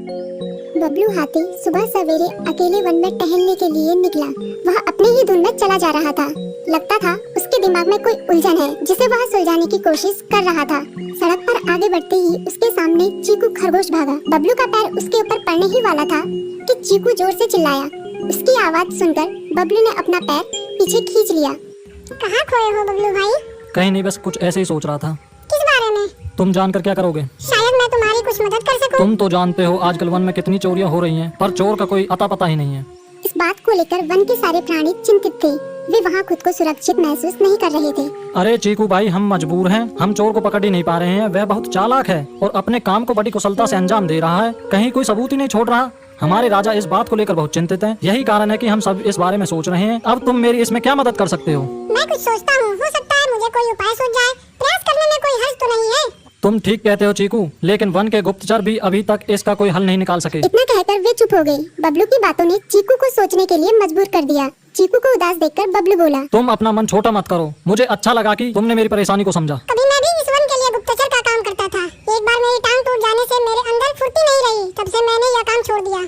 बबलू हाथी सुबह सवेरे अकेले वन में टहलने के लिए निकला। वह अपने ही धुन में चला जा रहा था। लगता था उसके दिमाग में कोई उलझन है जिसे वह सुलझाने की कोशिश कर रहा था। सड़क पर आगे बढ़ते ही उसके सामने चीकू खरगोश भागा। बबलू का पैर उसके ऊपर पड़ने ही वाला था कि चीकू जोर से चिल्लाया। उसकी आवाज सुनकर बबलू ने अपना पैर पीछे खींच लिया। कहाँ खोए हो बबलू भाई? कहीं नहीं, बस कुछ ऐसे ही सोच रहा था। किस बारे में? तुम जानकर क्या करोगे? शायद मैं तुम्हारी कुछ मदद कर सकूं। तुम तो जानते हो आजकल वन में कितनी चोरियां हो रही हैं, पर चोर का कोई अता पता ही नहीं है। इस बात को लेकर वन के सारे प्राणी चिंतित थे। वे वहाँ खुद को सुरक्षित महसूस नहीं कर रहे थे। अरे चीकू भाई, हम मजबूर हैं। हम चोर को पकड़ ही नहीं पा रहे हैं। वह बहुत चालाक है और अपने काम को बड़ी कुशलता से अंजाम दे रहा है। कहीं कोई सबूत ही नहीं छोड़ रहा। हमारे राजा इस बात को लेकर बहुत चिंतित हैं। यही कारण है कि हम सब इस बारे में सोच रहे हैं। अब तुम मेरी इसमें क्या मदद कर सकते हो? मैं कुछ सोचता हूँ, हो सकता है मुझे कोई उपाय सूझ जाए। प्रयास करने में कोई हर्ज तो नहीं है। तुम ठीक कहते हो चीकू, लेकिन वन के गुप्तचर भी अभी तक इसका कोई हल नहीं निकाल सके। इतना कहकर वे चुप हो गए। बबलू की बातों ने चीकू को सोचने के लिए मजबूर कर दिया। चीकू को उदास देखकर बबलू बोला, तुम अपना मन छोटा मत करो। मुझे अच्छा लगा कि तुमने मेरी परेशानी को समझा। कभी मैं भी इस वन के लिए गुप्तचर का काम करता था। एक बार मेरी टांग टूट जाने से मेरे अंदर फुर्ती नहीं रही। तब से मैंने यह काम छोड़ दिया।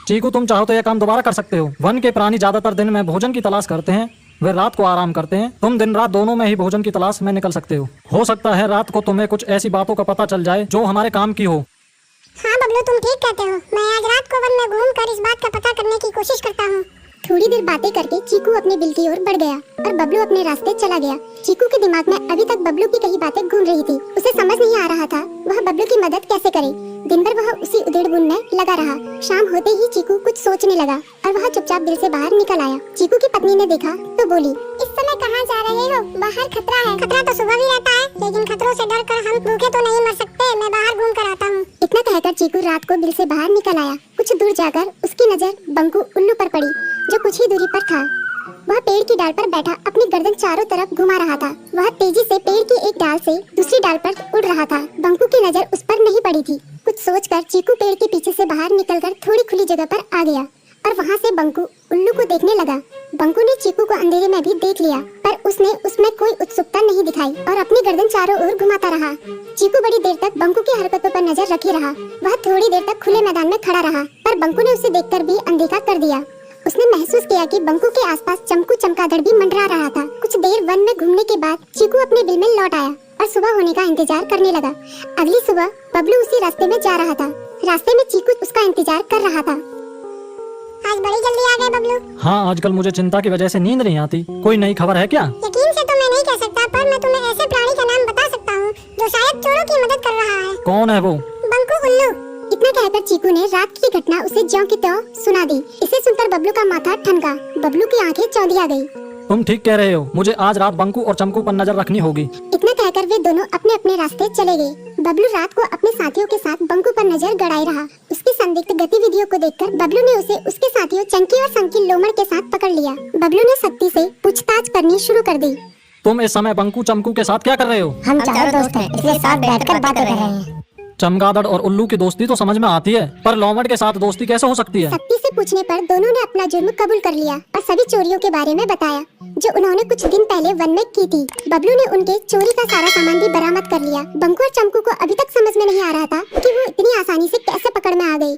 चीकू, तुम चाहो तो यह काम दोबारा कर सकते हो। वन के प्राणी ज्यादातर दिन में भोजन की तलाश करते हैं, वे रात को आराम करते हैं। तुम दिन रात दोनों में ही भोजन की तलाश में निकल सकते हो सकता है रात को तुम्हें कुछ ऐसी बातों का पता चल जाए जो हमारे काम की हो। हाँ बबलू, तुम ठीक कहते हो। मैं आज रात को वन में घूमकर इस बात का पता करने की कोशिश करता हूँ। थोड़ी देर बातें करके चीकू अपने बिल की ओर बढ़ गया और बबलू अपने रास्ते चला गया। चीकू के दिमाग में अभी तक बबलू की कई बातें घूम रही थी। उसे समझ नहीं आ रहा था वह बबलू की मदद कैसे करे। दिन भर वह उसी उधेड़-बुन में लगा रहा। शाम होते ही चीकू कुछ सोचने लगा और वह चुपचाप दिल से बाहर निकल आया। चीकू की पत्नी ने देखा तो बोली, इस समय कहाँ जा रहे हो? बाहर खतरा है। खतरा तो सुबह भी रहता है, लेकिन खतरों से डरकर हम भूखे तो नहीं मर सकते। मैं बाहर घूम कर आता हूँ। इतना कहकर चीकू रात को बिल से बाहर निकल आया। कुछ दूर जाकर उसकी नजर बंकू उल्लू पर पड़ी, जो कुछ ही दूरी पर था। वह पेड़ की डाल पर बैठा अपनी गर्दन चारों तरफ घुमा रहा था। वह तेजी से पेड़ की एक डाल से दूसरी डाल पर उड़ रहा था। बंकू की नजर उस पर नहीं पड़ी थी। कुछ सोचकर चीकू पेड़ के पीछे से बाहर निकलकर थोड़ी खुली जगह पर आ गया और वहाँ से बंकू उल्लू को देखने लगा। बंकू ने चीकू को अंधेरे में भी देख लिया, पर उसने उसमें कोई उत्सुकता नहीं दिखाई और अपनी गर्दन चारों ओर घुमाता रहा। चीकू बड़ी देर तक बंकू की हरकतों पर नजर रखे रहा। वह थोड़ी देर तक खुले मैदान में खड़ा रहा, पर बंकू ने उसे देखकर भी अनदेखा कर दिया। उसने महसूस किया कि बंकू के आसपास चमकू चमगादड़ भी मंडरा रहा था। कुछ देर वन में घूमने के बाद चीकू अपने बिल में लौट आया और सुबह होने का इंतजार करने लगा। अगली सुबह बबलू उसी रास्ते में जा रहा था। रास्ते में चीकू उसका इंतजार कर रहा था। आज बड़ी जल्दी आ गए बबलू। हाँ, आजकल मुझे चिंता की वजह से नींद नहीं आती। कोई नई खबर है क्या? यकीन से तो मैं नहीं कह सकता, पर मैं तुम्हें ऐसे प्राणी का नाम बता सकता हूँ जो शायद चोरों की मदद कर रहा है। कौन है वो? बंकू उल्लू। इतना कहकर चीकू ने रात की घटना उसे ज्यों की त्यों सुना दी। इसे सुनकर बबलू का माथा ठनका। बबलू की आंखें चौंधिया गई। तुम ठीक कह रहे हो। मुझे आज रात बंकू और चमकू पर नजर रखनी होगी। इतना कहकर वे दोनों अपने अपने रास्ते चले गए। बबलू रात को अपने साथियों के साथ बंकू पर नजर गड़ाए रहा। उसकी संदिग्ध गतिविधियों को देखकर बबलू ने उसे उसके साथियों चंकी और संकी लोमड़ के साथ पकड़ लिया। बबलू ने सख्ती से पूछताछ करनी शुरू कर दी। तुम इस समय बंकू चमकू के साथ क्या कर रहे हो? हम चारों दोस्त हैं, इसलिए साथ बैठकर बात कर रहे हैं। चमगादड़ और उल्लू की दोस्ती तो समझ में आती है, पर लोमड़ के साथ दोस्ती कैसे हो सकती है? सख्ती से पूछने पर दोनों ने अपना जुर्म कबूल कर लिया और सभी चोरियों के बारे में बताया जो उन्होंने कुछ दिन पहले वन में की थी। बबलू ने उनके चोरी का सारा सामान भी बरामद कर लिया। बंकू और चमकू को अभी तक समझ में नहीं आ रहा था कि वो इतनी आसानी से कैसे पकड़ में आ गए।